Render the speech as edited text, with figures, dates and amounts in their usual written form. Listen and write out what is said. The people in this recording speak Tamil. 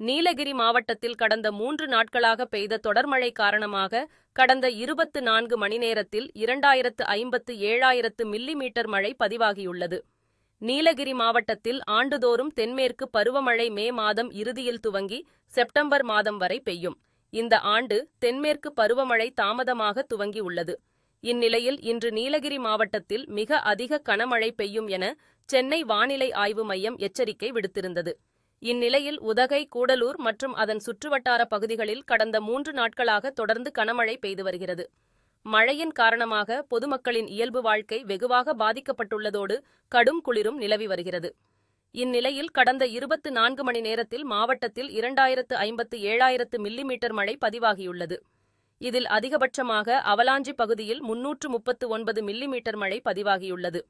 நீலகிரி மாவட்டத்தில் கடந்த 3 நாட்களாக பெய்த தொடர்மழை காரணமாக கடந்த 24 மணி நேரத்தில் 2057 மில்லிமீட்டர் மழை பதிவாகியுள்ளது. நீலகிரி மாவட்டத்தில் ஆண்டுதோறும் தென்மேற்கு பருவமழை மே மாதம் இறுதியில் துவங்கி செப்டம்பர் மாதம் வரை பெய்யும். இந்த ஆண்டு தென்மேற்கு பருவமழை தாமதமாக துவங்கியுள்ளது. இந்நிலையில் இன்று நீலகிரி மாவட்டத்தில் மிக அதிக கனமழை பெய்யும் என சென்னை வானிலை ஆய்வு மையம் எச்சரிக்கை விடுத்திருந்தது. இந்நிலையில் உதகை, கூடலூர் மற்றும் அதன் சுற்றுவட்டார பகுதிகளில் கடந்த 3 நாட்களாக தொடர்ந்து கனமழை பெய்து வருகிறது. மழையின் காரணமாக பொதுமக்களின் இயல்பு வாழ்க்கை வெகுவாக பாதிக்கப்பட்டுள்ளதோடு கடும் குளிரும் நிலவி வருகிறது. இந்நிலையில் கடந்த 24 மணி நேரத்தில் மாவட்டத்தில் 2057 மில்லிமீட்டர் மழை பதிவாகியுள்ளது. இதில் அதிகபட்சமாக அவலாஞ்சி பகுதியில் 339 மில்லிமீட்டர் மழை பதிவாகியுள்ளது.